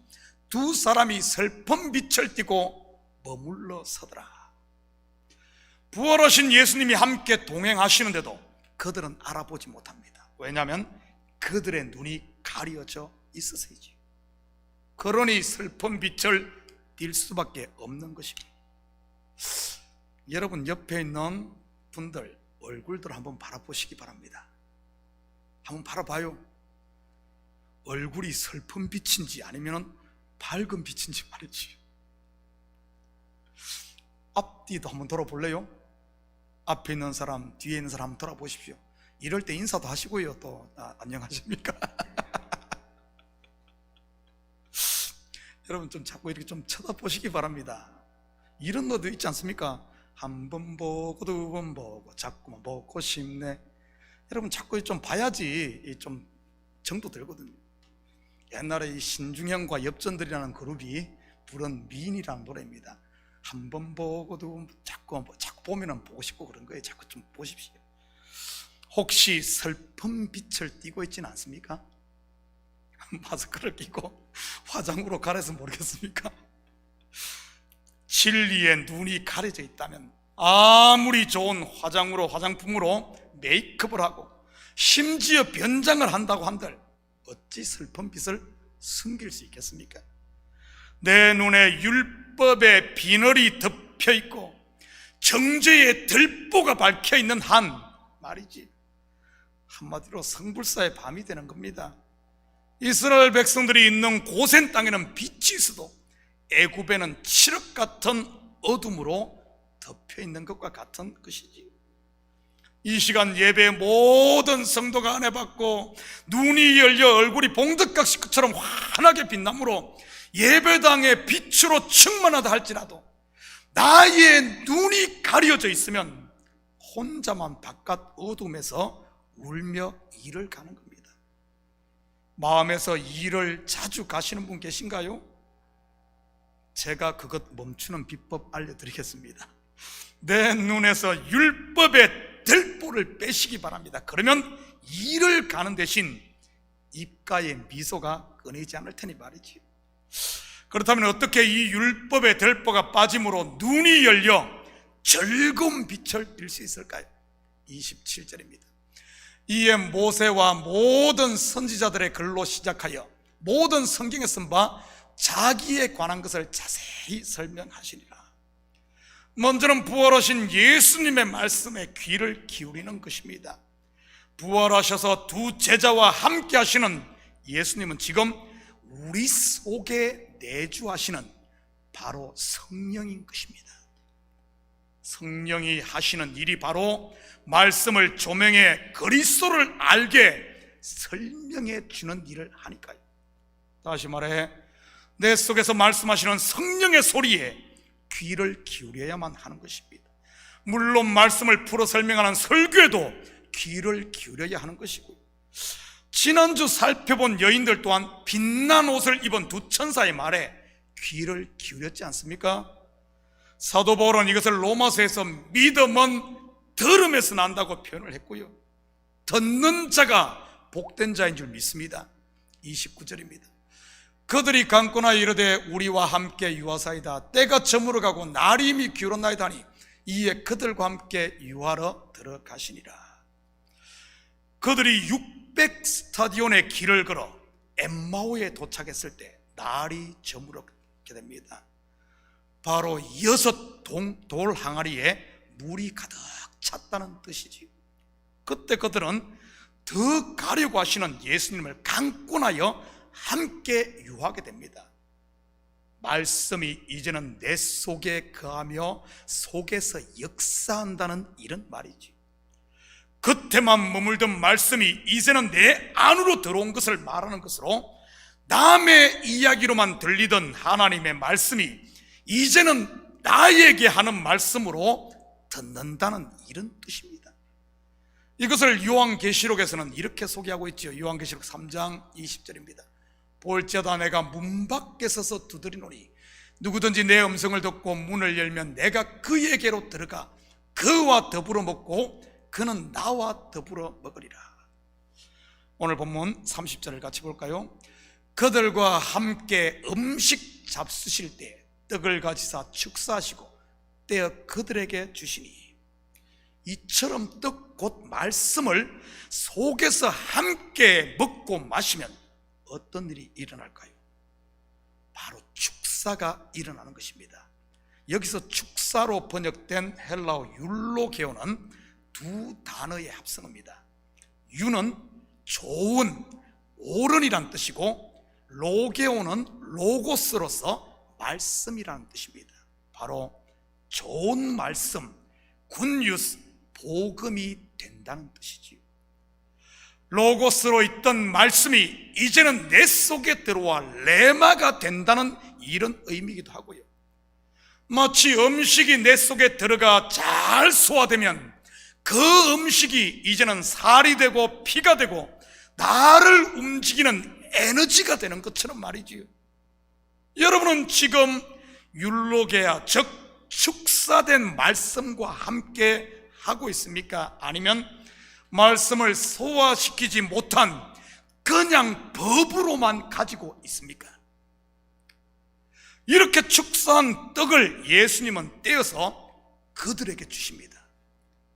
두 사람이 슬픈 빛을 띠고 머물러 서더라. 부활하신 예수님이 함께 동행하시는데도 그들은 알아보지 못합니다. 왜냐하면 그들의 눈이 가려져 있어서이지. 그러니 슬픈 빛을 띌 수밖에 없는 것입니다. 여러분 옆에 있는 분들 얼굴들 한번 바라보시기 바랍니다. 한번 바라봐요. 얼굴이 슬픈 빛인지 아니면 밝은 빛인지 말이지. 앞뒤도 한번 돌아볼래요? 앞에 있는 사람, 뒤에 있는 사람 한번 돌아보십시오. 이럴 때 인사도 하시고요. 또 안녕하십니까? 여러분 좀 자꾸 이렇게 좀 쳐다보시기 바랍니다. 이런 것도 있지 않습니까? 한 번 보고 두 번 보고 자꾸만 보고 싶네. 여러분 자꾸 좀 봐야지 좀 정도 들거든요. 옛날에 이 신중현과 엽전들이라는 그룹이 부른 미인이라는 노래입니다. 한 번 보고 두 번 자꾸 보면은 보고 싶고 그런 거예요. 자꾸 좀 보십시오. 혹시 슬픈 빛을 띠고 있지는 않습니까? 마스크를 끼고 화장으로 가려서 모르겠습니까? 진리의 눈이 가려져 있다면 아무리 좋은 화장품으로 메이크업을 하고 심지어 변장을 한다고 한들 어찌 슬픈 빛을 숨길 수 있겠습니까? 내 눈에 율법의 비늘이 덮여 있고 정죄의 들보가 밝혀 있는 한 말이지, 한마디로 성불사의 밤이 되는 겁니다. 이스라엘 백성들이 있는 고센 땅에는 빛이 있어도 애굽에는 칠흑 같은 어둠으로 덮여 있는 것과 같은 것이지. 이 시간 예배 모든 성도가 은혜 받고 눈이 열려 얼굴이 봉덕각시처럼 환하게 빛나므로 예배당의 빛으로 충만하다 할지라도 나의 눈이 가려져 있으면 혼자만 바깥 어둠에서 울며 일을 가는 겁니다. 마음에서 일을 자주 가시는 분 계신가요? 제가 그것 멈추는 비법 알려드리겠습니다. 내 눈에서 율법의 들보를 빼시기 바랍니다. 그러면 일을 가는 대신 입가에 미소가 끊이지 않을 테니 말이지. 그렇다면 어떻게 이 율법의 들보가 빠짐으로 눈이 열려 즐거운 빛을 띌 수 있을까요? 27절입니다. 이에 모세와 모든 선지자들의 글로 시작하여 모든 성경에 쓴 바 자기에 관한 것을 자세히 설명하시니라. 먼저는 부활하신 예수님의 말씀에 귀를 기울이는 것입니다. 부활하셔서 두 제자와 함께 하시는 예수님은 지금 우리 속에 내주하시는 바로 성령인 것입니다. 성령이 하시는 일이 바로 말씀을 조명해 그리스도를 알게 설명해 주는 일을 하니까요. 다시 말해 내 속에서 말씀하시는 성령의 소리에 귀를 기울여야만 하는 것입니다. 물론 말씀을 풀어 설명하는 설교에도 귀를 기울여야 하는 것이고요. 지난주 살펴본 여인들 또한 빛난 옷을 입은 두 천사의 말에 귀를 기울였지 않습니까? 사도 바울은 이것을 로마서에서 믿음은 들음에서 난다고 표현을 했고요, 듣는 자가 복된 자인 줄 믿습니다. 29절입니다. 그들이 강권하여 이르되 우리와 함께 유하사이다. 때가 저물어가고 날이 이미 기울었나이다 하니 이에 그들과 함께 유하러 들어가시니라. 그들이 600 스타디온의 길을 걸어 엠마오에 도착했을 때 날이 저물었게 됩니다. 바로 6 돌 항아리에 물이 가득 찼다는 뜻이지. 그때 그들은 더 가려고 하시는 예수님을 강권하여 함께 유하게 됩니다. 말씀이 이제는 내 속에 거하며 속에서 역사한다는 이런 말이지. 겉에만 머물던 말씀이 이제는 내 안으로 들어온 것을 말하는 것으로, 남의 이야기로만 들리던 하나님의 말씀이 이제는 나에게 하는 말씀으로 듣는다는 이런 뜻입니다. 이것을 요한계시록에서는 이렇게 소개하고 있죠. 요한계시록 3장 20절입니다. 볼지어다 내가 문 밖에 서서 두드리노니 누구든지 내 음성을 듣고 문을 열면 내가 그에게로 들어가 그와 더불어 먹고 그는 나와 더불어 먹으리라. 오늘 본문 30절을 같이 볼까요? 그들과 함께 음식 잡수실 때 떡을 가지사 축사하시고 떼어 그들에게 주시니, 이처럼 떡 곧 말씀을 속에서 함께 먹고 마시면 어떤 일이 일어날까요? 바로 축사가 일어나는 것입니다. 여기서 축사로 번역된 헬라어 율로게오는 두 단어의 합성어입니다. 유는 좋은, 옳은이란 뜻이고, 로게오는 로고스로서 말씀이라는 뜻입니다. 바로 좋은 말씀, 굿뉴스, 복음이 된다는 뜻이지요. 로고스로 있던 말씀이 이제는 내 속에 들어와 레마가 된다는 이런 의미이기도 하고요. 마치 음식이 내 속에 들어가 잘 소화되면 그 음식이 이제는 살이 되고 피가 되고 나를 움직이는 에너지가 되는 것처럼 말이지요. 여러분은 지금 율로게아, 즉 축사된 말씀과 함께 하고 있습니까? 아니면 말씀을 소화시키지 못한 그냥 법으로만 가지고 있습니까? 이렇게 축사한 떡을 예수님은 떼어서 그들에게 주십니다.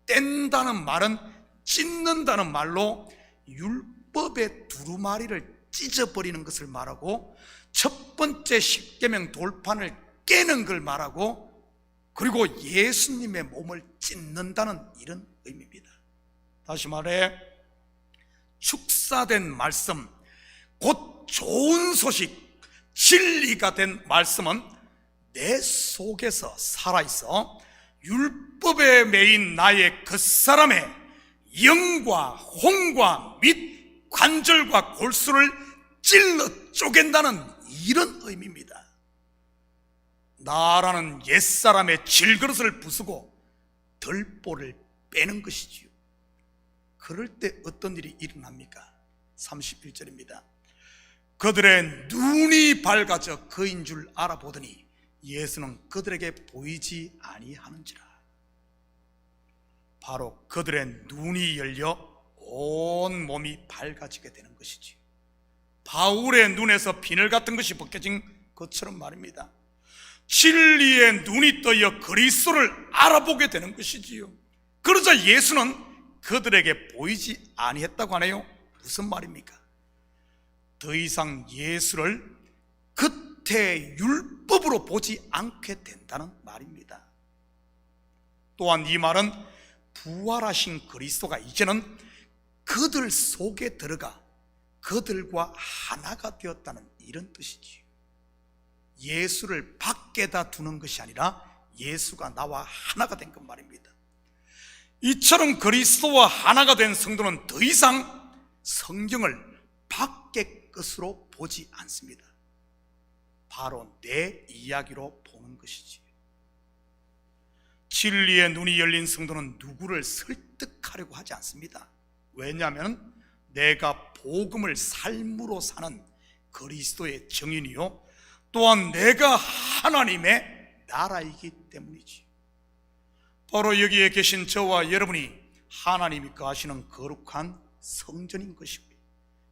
뗀다는 말은 찢는다는 말로 율법의 두루마리를 찢어버리는 것을 말하고, 첫 번째 십계명 돌판을 깨는 걸 말하고, 그리고 예수님의 몸을 찢는다는 이런 의미입니다. 다시 말해 축사된 말씀, 곧 좋은 소식, 진리가 된 말씀은 내 속에서 살아있어 율법에 매인 나의 겉사람의 영과 혼과 및 관절과 골수를 찔러 쪼갠다는 이런 의미입니다. 나라는 옛사람의 질그릇을 부수고 덜보를 빼는 것이지요. 그럴 때 어떤 일이 일어납니까? 31절입니다. 그들의 눈이 밝아져 그인 줄 알아보더니 예수는 그들에게 보이지 아니하는지라. 바로 그들의 눈이 열려 온 몸이 밝아지게 되는 것이지. 바울의 눈에서 비늘 같은 것이 벗겨진 것처럼 말입니다. 진리의 눈이 떠여 그리스도를 알아보게 되는 것이지요. 그러자 예수는 그들에게 보이지 아니했다고 하네요. 무슨 말입니까? 더 이상 예수를 겉의 율법으로 보지 않게 된다는 말입니다. 또한 이 말은 부활하신 그리스도가 이제는 그들 속에 들어가 그들과 하나가 되었다는 이런 뜻이지요. 예수를 밖에다 두는 것이 아니라 예수가 나와 하나가 된 것 말입니다. 이처럼 그리스도와 하나가 된 성도는 더 이상 성경을 밖의 것으로 보지 않습니다. 바로 내 이야기로 보는 것이지. 진리의 눈이 열린 성도는 누구를 설득하려고 하지 않습니다. 왜냐하면 내가 복음을 삶으로 사는 그리스도의 증인이요, 또한 내가 하나님의 나라이기 때문이지. 바로 여기에 계신 저와 여러분이 하나님이 거하시는 거룩한 성전인 것입니다.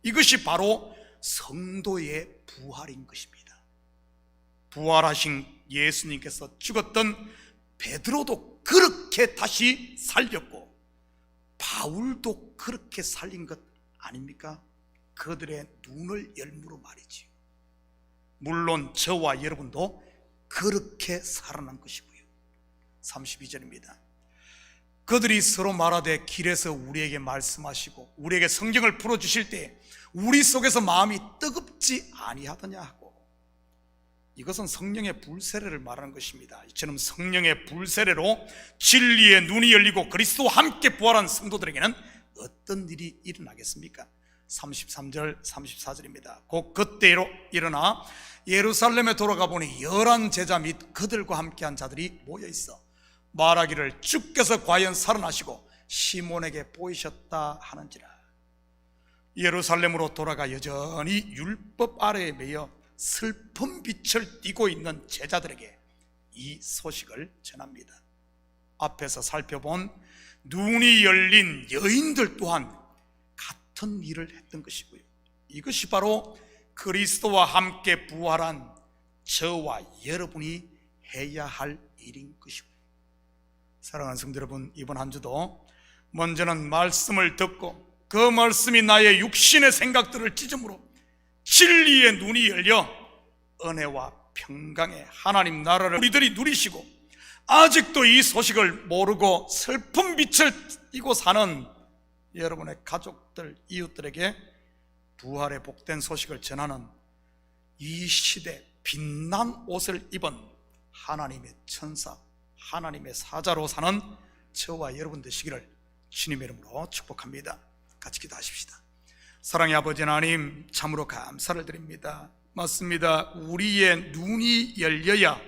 이것이 바로 성도의 부활인 것입니다. 부활하신 예수님께서 죽었던 베드로도 그렇게 다시 살렸고 바울도 그렇게 살린 것 아닙니까? 그들의 눈을 열므로 말이지요. 물론 저와 여러분도 그렇게 살아난 것이고요. 32절입니다. 그들이 서로 말하되 길에서 우리에게 말씀하시고 우리에게 성경을 풀어주실 때 우리 속에서 마음이 뜨겁지 아니하더냐 하고, 이것은 성령의 불세례를 말하는 것입니다. 이처럼 성령의 불세례로 진리의 눈이 열리고 그리스도와 함께 부활한 성도들에게는 어떤 일이 일어나겠습니까? 33절 34절입니다. 곧 그때로 일어나 예루살렘에 돌아가 보니 열한 제자 및 그들과 함께한 자들이 모여 있어 말하기를 주께서 과연 살아나시고 시몬에게 보이셨다 하는지라. 예루살렘으로 돌아가 여전히 율법 아래에 매여 슬픈 빛을 띠고 있는 제자들에게 이 소식을 전합니다. 앞에서 살펴본 눈이 열린 여인들 또한 같은 일을 했던 것이고요, 이것이 바로 그리스도와 함께 부활한 저와 여러분이 해야 할 일인 것이고요. 사랑하는 성도 여러분, 이번 한 주도 먼저는 말씀을 듣고 그 말씀이 나의 육신의 생각들을 찢음으로 진리의 눈이 열려 은혜와 평강의 하나님 나라를 우리들이 누리시고, 아직도 이 소식을 모르고 슬픈 빛을 띠고 사는 여러분의 가족들, 이웃들에게 부활의 복된 소식을 전하는 이 시대 빛난 옷을 입은 하나님의 천사, 하나님의 사자로 사는 저와 여러분 되시기를 주님의 이름으로 축복합니다. 같이 기도하십시다. 사랑의 아버지 하나님, 참으로 감사를 드립니다. 맞습니다. 우리의 눈이 열려야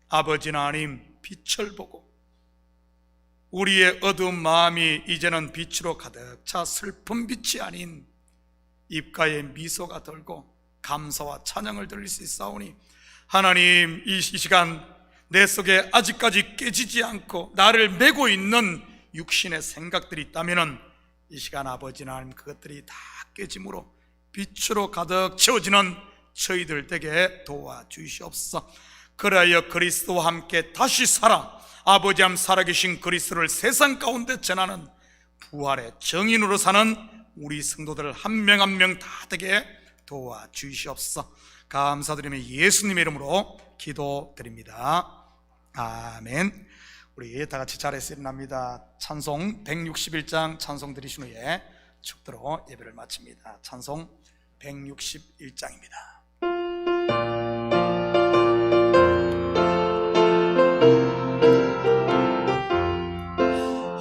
아버지 하나님 빛을 보고, 우리의 어두운 마음이 이제는 빛으로 가득 차 슬픈 빛이 아닌 입가에 미소가 돌고 감사와 찬양을 드릴 수 있사오니, 하나님 이 시간 내 속에 아직까지 깨지지 않고 나를 메고 있는 육신의 생각들이 있다면 이 시간 아버지 하나님 그것들이 다 깨짐으로 빛으로 가득 채워지는 저희들 되게 도와주시옵소서. 그리하여 그리스도와 함께 다시 살아 아버지 하나님 살아계신 그리스도를 세상 가운데 전하는 부활의 정인으로 사는 우리 성도들 한 명 한 명 다 되게 도와주시옵소서. 감사드리며 예수님의 이름으로 기도드립니다. 아멘. 우리 다 같이 자리에서 일어납니다. 찬송 161장 찬송 드리신 후에 축도로 예배를 마칩니다. 찬송 161장입니다.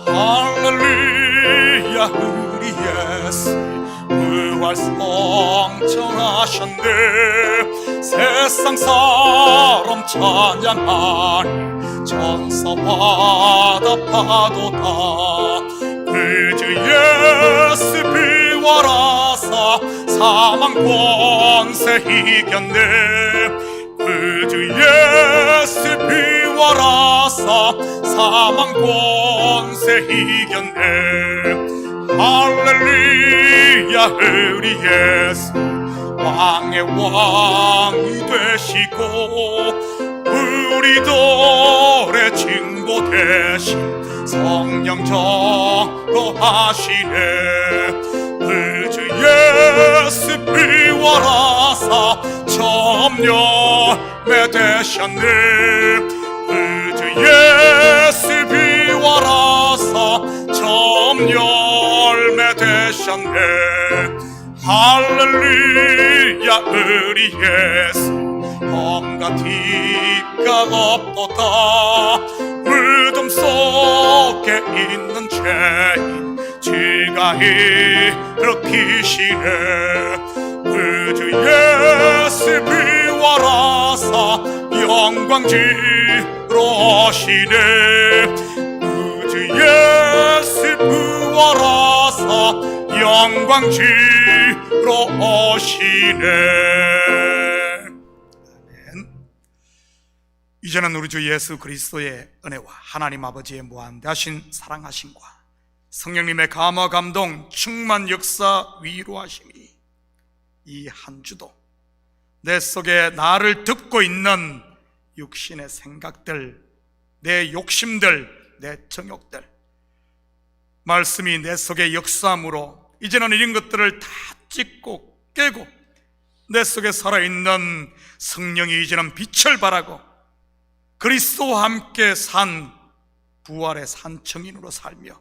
할렐루야, 우리 예수 부활 성천하셨네. 세상 사람 찬양하니 천사마다 파도다. 그저 예수 부활하사 사망 권세 이겼네. 그저 예수 부활하사 사망 권세 이겼네. 할렐루야, 우리 예수 왕의 왕이 되시고 우리들의 증거 대신 성령 전도하시네. 그저 예수 부활하사 처음 열매 되셨네. 그저 예수 부활하사 처음 열매 되셨네. 할렐루야, 우리 예수 험과 티가 없도다. 무덤 속에 있는 죄인 지가 일으키시네. 그저 예수 부활하사 영광지로 오시네. 그저 예수 부활하사 영광지로 오시네. 이제는 우리 주 예수 그리스도의 은혜와 하나님 아버지의 무한대하신 사랑하심과 성령님의 감화 감동 충만 역사 위로하심이 이 한 주도 내 속에 나를 듣고 있는 육신의 생각들, 내 욕심들, 내 정욕들, 말씀이 내 속에 역사함으로 이제는 이런 것들을 다 찢고 깨고 내 속에 살아있는 성령이 이제는 빛을 발하고 그리스도와 함께 산 부활의 산청인으로 살며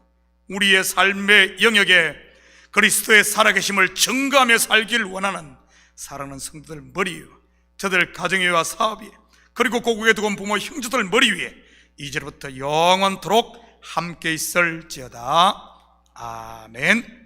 우리의 삶의 영역에 그리스도의 살아계심을 증거하며 살기를 원하는 사랑하는 성도들 머리 위에 저들 가정위와 사업이 그리고 고국에 두고 온 부모 형제들 머리 위에 이제부터 영원토록 함께 있을지어다. 아멘.